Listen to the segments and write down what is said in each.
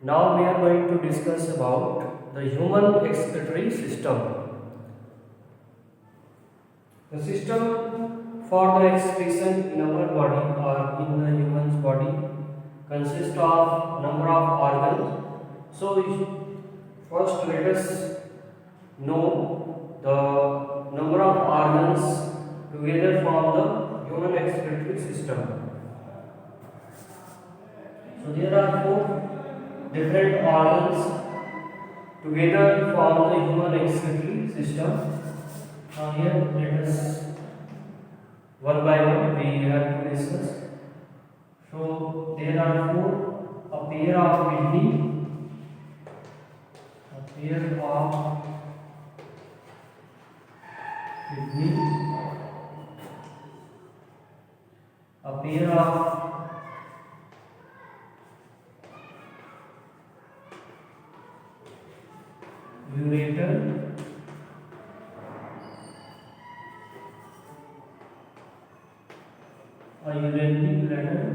Now we are going to discuss about the human excretory system. The system for the excretion in our body or in the human's body consists of number of organs. So first let us know the number of organs together form the human excretory system. So there are four different organs together form the human excretory system. Now here let us one by one we have to discuss. So there are four: a pair of kidney, a pair of kidney, a pair of ureter, a urinary bladder,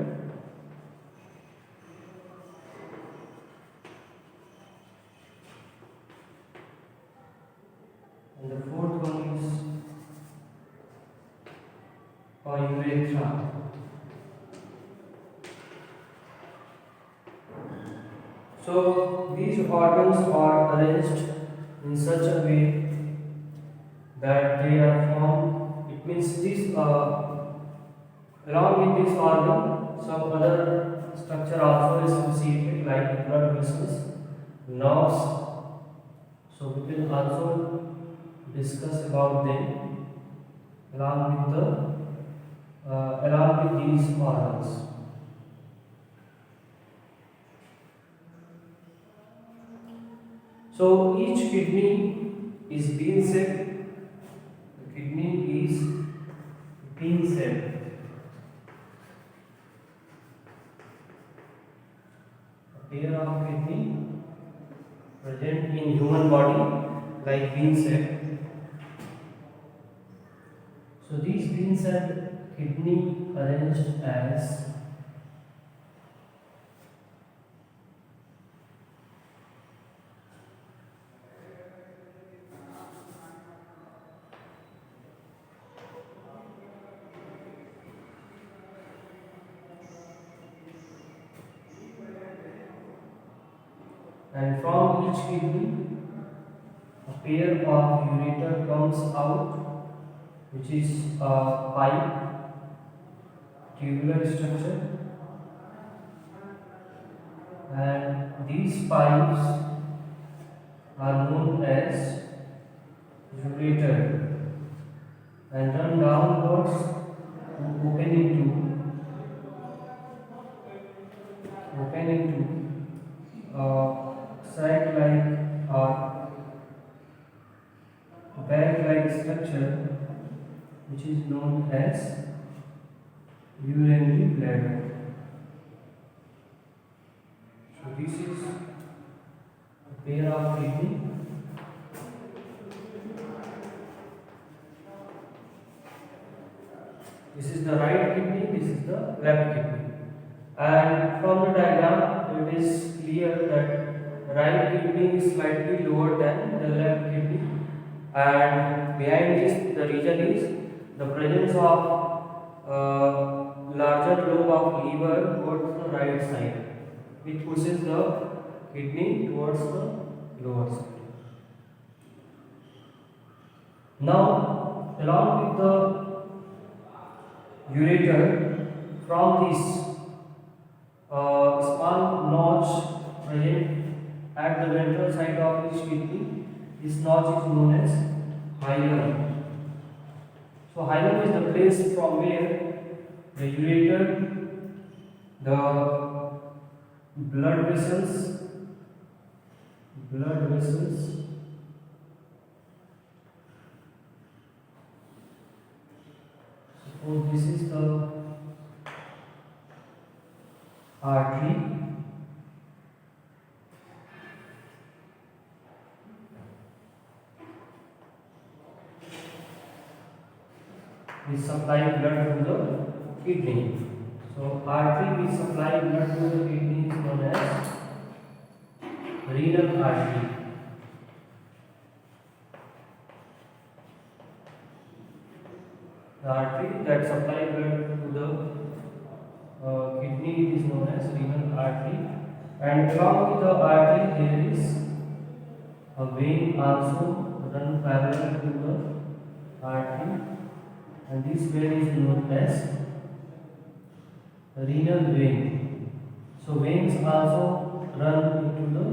and the fourth one is a urethra. So these organs are arranged in such a way that they are formed. It means this along with this organ, some other structure also is associated like blood vessels, nerves. So we will also discuss about them along with these organs. So each kidney is bean shaped. The kidney is bean shaped. A pair of kidney present in human body like bean shaped. So these bean shaped kidney arranged as and from each kidney a pair of ureter comes out, which is a pipe, tubular structure, and these pipes are known as ureter and run downwards to open into sac like or bag like structure, which is known as urinary bladder. So this is a pair of kidney. This is the right kidney, this is the left kidney. And from the diagram, it is clear that right kidney is slightly lower than the left kidney. And behind this, the region is the presence of larger lobe of liver towards the right side, which pushes the kidney towards the lower side. Now, along with the ureter, from this small notch present at the ventral side of each kidney, this notch is known as hilum. So hilum is the place from where the ureter, the blood vessels, suppose this is the artery, we supply blood to the kidney. So artery which supply blood to the kidney is known as renal artery. The artery that supplies blood to the kidney is known as renal artery, and along with the artery there is a vein also run parallel to the artery, and this vein is known as renal vein. So veins also run into the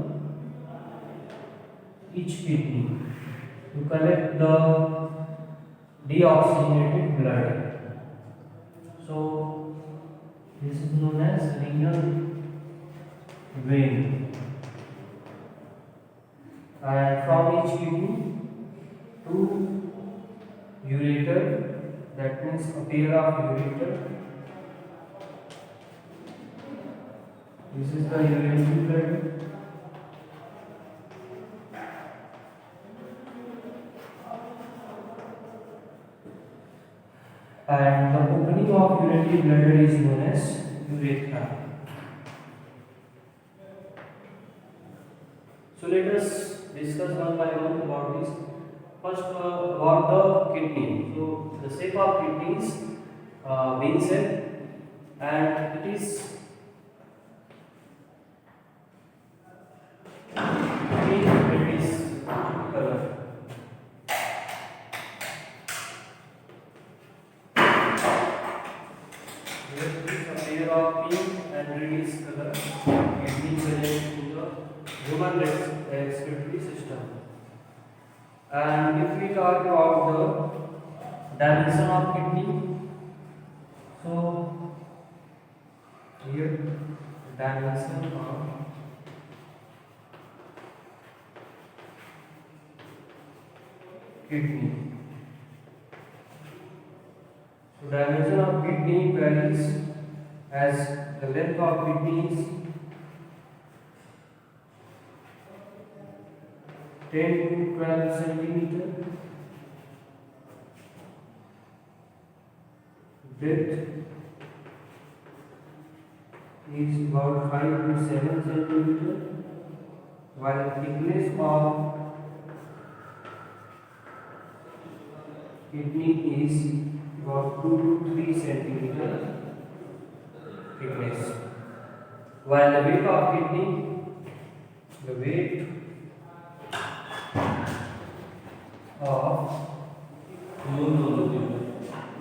each kidney to collect the deoxygenated blood. So this is known as renal vein. And from each kidney to ureter, that means a pair of ureter. This is the urinary blood. And the opening of urinary bladder is known as urethra. So let us discuss one by one about this. First, about the kidney. So the shape of kidney is vein shape, and it is reddish color. Here is a pair of pink and reddish color kidney present in the human respiratory system. And if we talk about the dimension of kidney, so here dimension of kidney. So dimension of kidney varies as the length of kidney is 10 to 12 centimeter, width is about 5 to 7 centimeter, while thickness of kidney is about 2 to 3 centimeter thickness, while the weight of kidney, the weight of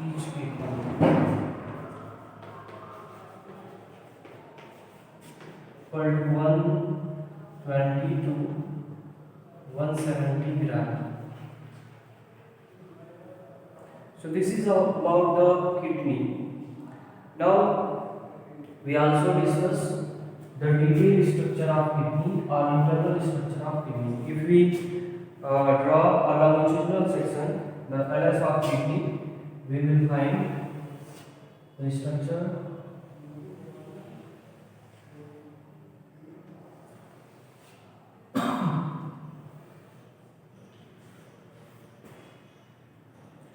each kidney for 120 to 170 gram. So this is about the kidney. Now we also discuss the detailed structure of kidney or internal structure of kidney. If we draw a longitudinal section, the LS of kidney, we will find the structure.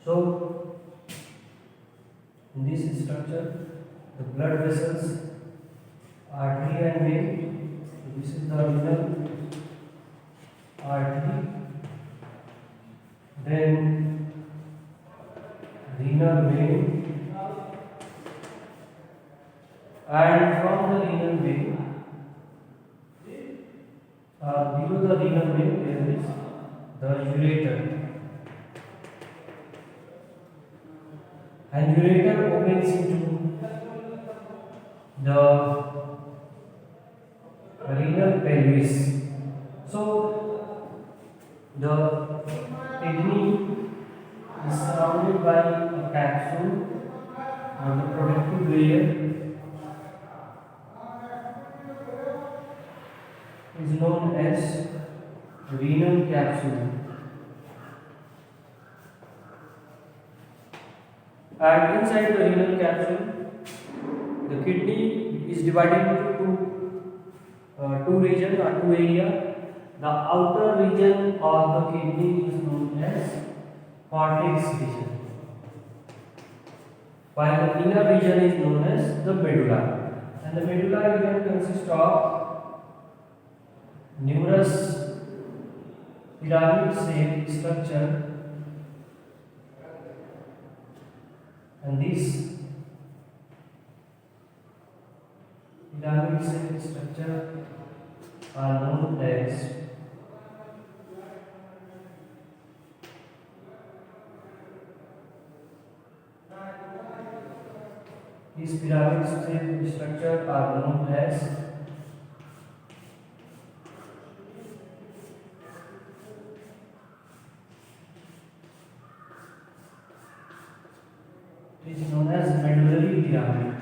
So in this structure, the blood vessels, artery and vein. So this is the renal artery, then renal vein, and from the renal vein, below the renal vein there is the ureter. And ureter opens into the renal pelvis. So the kidney is surrounded by a capsule or the protective layer is known as renal capsule. And inside the renal capsule, the kidney is divided into two regions or two areas. The outer region of the kidney is known as cortex region, while the inner region is known as the medulla. And the medulla region consists of numerous pyramid shaped structure, and these pyramid shaped structure are known as these pyramid shaped structure are known as medullary pyramid.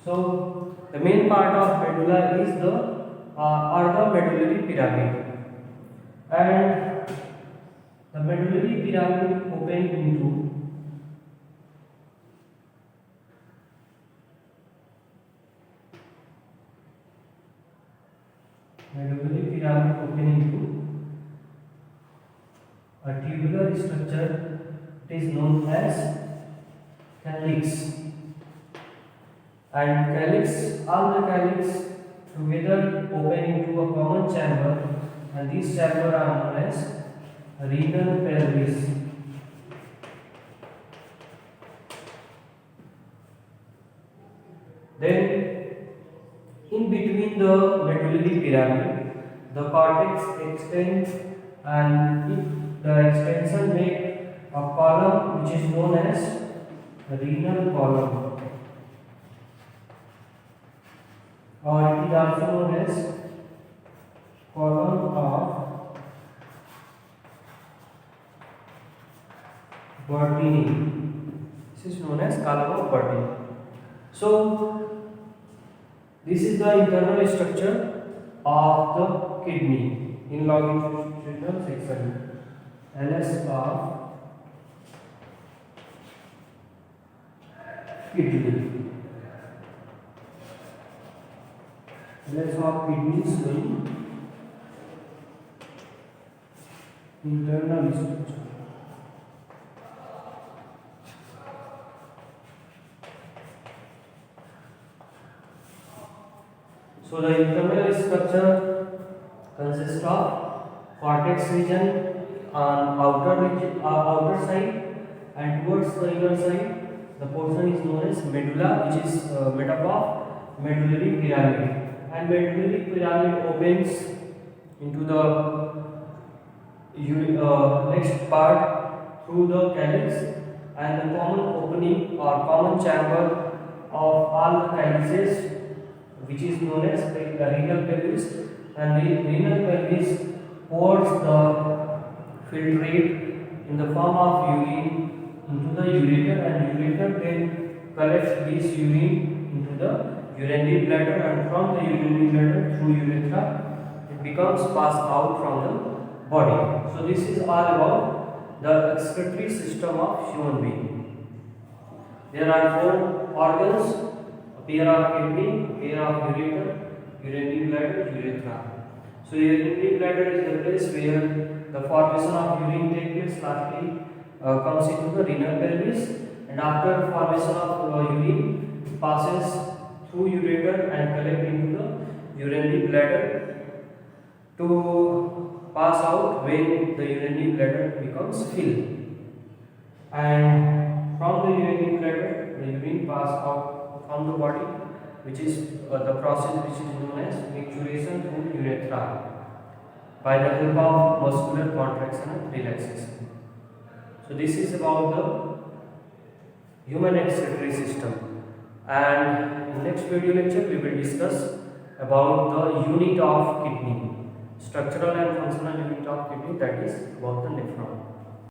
So the main part of medulla is the medullary pyramid, and the medullary pyramid open into a tubular structure. It is known as calyx, and all the calyx together open into a common chamber, and these chambers are known as renal pelvis. Then in between the medullary pyramid, the cortex extends, and the extension make a column which is known as renal column, or it is also known as column of Bertini. This is known as column of Bertini. So this is the internal structure of the kidney in longitudinal section. LS of kidney. LS of kidney is showing internal structure. So the internal structure consists of cortex region on outer side, and towards the inner side the portion is known as medulla, which is made up of medullary pyramid, and medullary pyramid opens into the next part through the calyx, and the common opening or common chamber of all the calyxes, which is known as the renal pelvis, and the renal pelvis pours the filtrate in the form of urine into the ureter, and ureter then collects this urine into the urinary bladder, and from the urinary bladder through urethra it becomes passed out from the body. So this is all about the excretory system of human being. There are 4 organs: a pair of kidney, pair of ureter, urinary bladder, urethra. So urinary bladder is the place where the formation of urine takes place. Lastly comes into the renal pelvis, and after formation of urine it passes through ureter and collect into the urinary bladder to pass out when the urinary bladder becomes filled, and from the urinary bladder the urine pass out from the body, which is the process which is known as micturition through urethra by the help of muscular contraction and relaxation. So this is about the human excretory system, and in next video lecture we will discuss about the unit of kidney, structural and functional unit of kidney, that is about the nephron.